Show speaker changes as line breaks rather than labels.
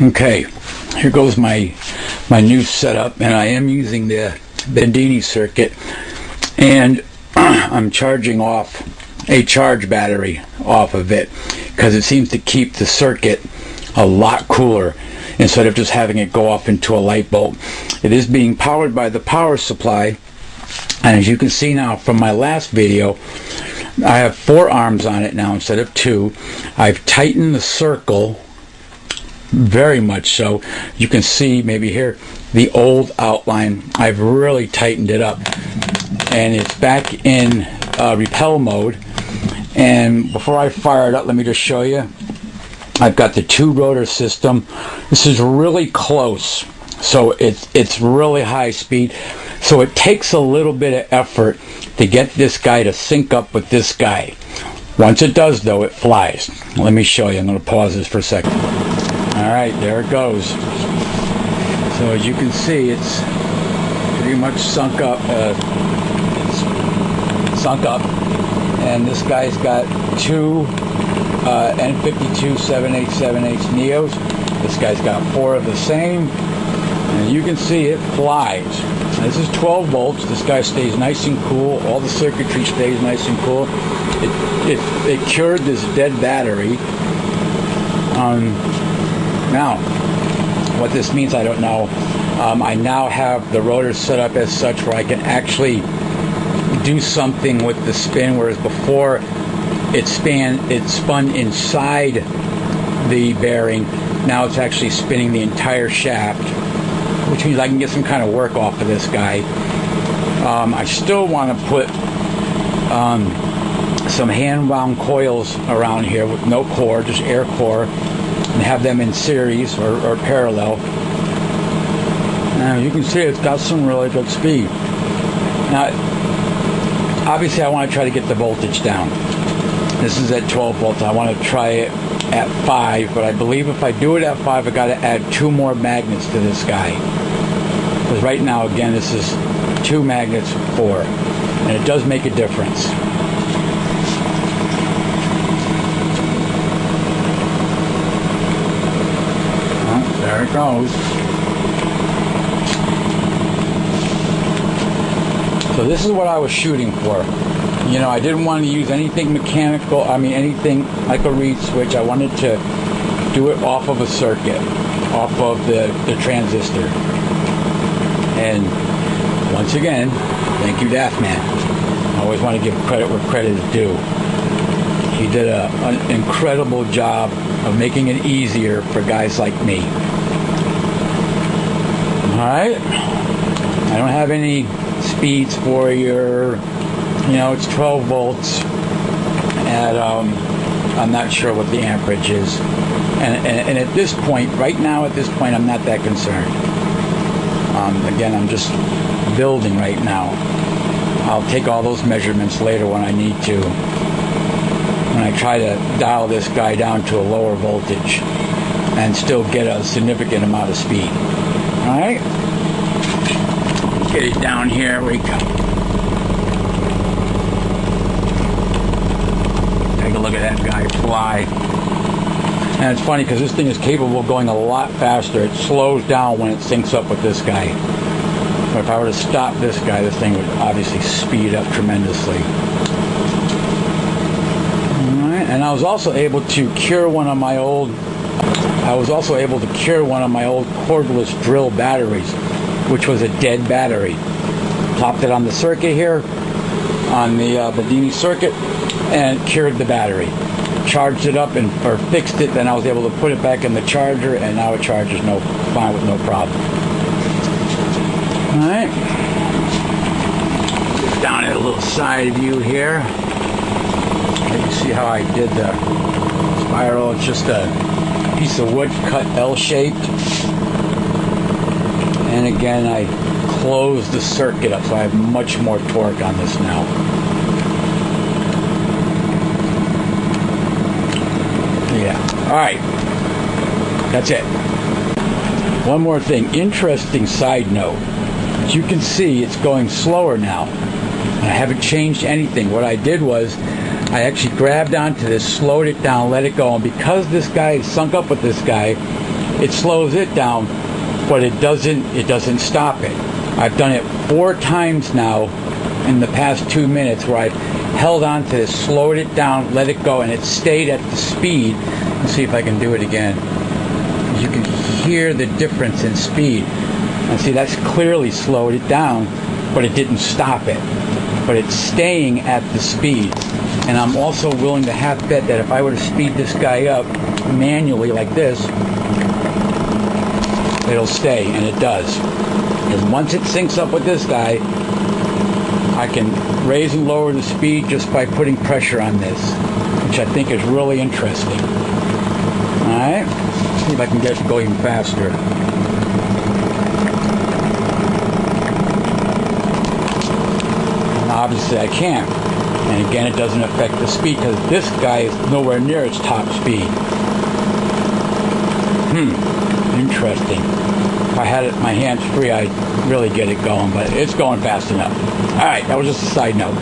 Okay, here goes my new setup, and I am using the Bedini circuit, and I'm charging off a charge battery off of it because it seems to keep the circuit a lot cooler instead of just having it go off into a light bulb. It is being powered by the power supply, and as you can see now from my last video, I have 4 arms on it now instead of 2. I've tightened the circle very much so. You can see maybe here the old outline. I've really tightened it up, and it's back in repel mode. And before I fire it up, let me just show you. I've got the 2 rotor system. This is really close, so it's really high speed, so it takes a little bit of effort to get this guy to sync up with this guy. Once it does, though, it flies. Let me show you. I'm going to pause this for a second. Alright, there it goes. So as you can see, it's pretty much sunk up, and this guy's got 2 N52 7/8 Neos. This guy's got 4 of the same, and you can see it flies. This is 12 volts. This guy stays nice and cool. All the circuitry stays nice and cool. It cured this dead battery. Now, what this means, I don't know. I now have the rotor set up as such where I can actually do something with the spin, whereas before it spun inside the bearing. Now it's actually spinning the entire shaft, which means I can get some kind of work off of this guy. I still want to put some hand-wound coils around here with no core, just air core, and have them in series or parallel. Now you can see it's got some really good speed. Now obviously I want to try to get the voltage down. This is at 12 volts. I want to try it at 5, but I believe if I do it at 5, I got to add 2 more magnets to this guy. Because right now, again, this is 2 magnets, 4, and it does make a difference. Oh, there it goes. So this is what I was shooting for. You know, I didn't want to use anything mechanical, anything like a reed switch. I wanted to do it off of a circuit, off of the transistor. And once again, thank you, Daftman. I always want to give credit where credit is due. He did an incredible job of making it easier for guys like me. Alright, I don't have any speeds for you. You know, it's 12 volts, and I'm not sure what the amperage is. And at this point, right now at this point, I'm not that concerned. Again, I'm just building right now. I'll take all those measurements later when I need to, when I try to dial this guy down to a lower voltage and still get a significant amount of speed. Alright? Get it down here, we go. Look at that guy fly. And it's funny because this thing is capable of going a lot faster. It slows down when it syncs up with this guy. But if I were to stop this guy, this thing would obviously speed up tremendously. Alright, and I was also able to cure one of my old cordless drill batteries, which was a dead battery. Popped it on the circuit here, on the Bedini circuit, and cured the battery. Charged it up or fixed it, then I was able to put it back in the charger, and now it charges fine with no problem. Alright. Down at a little side view here. You can see how I did the spiral. It's just a piece of wood cut L-shaped. And again, I closed the circuit up, so I have much more torque on this now. Alright, that's it. One more thing, interesting side note. As you can see, it's going slower now. I haven't changed anything. What I did was, I actually grabbed onto this, slowed it down, let it go, and because this guy sunk up with this guy, it slows it down, but it doesn't stop it. I've done it 4 times now in the past 2 minutes where I've held on to this, slowed it down, let it go, and it stayed at the speed. Let's see if I can do it again. You can hear the difference in speed. And see, that's clearly slowed it down, but it didn't stop it. But it's staying at the speed. And I'm also willing to half bet that if I were to speed this guy up manually like this, it'll stay, and it does. Because once it syncs up with this guy, I can raise and lower the speed just by putting pressure on this, which I think is really interesting. Alright, see if I can get it to go even faster. And obviously I can't. And again, it doesn't affect the speed because this guy is nowhere near its top speed. Interesting. If I had it my hands free, I'd really get it going, but it's going fast enough. Alright, that was just a side note.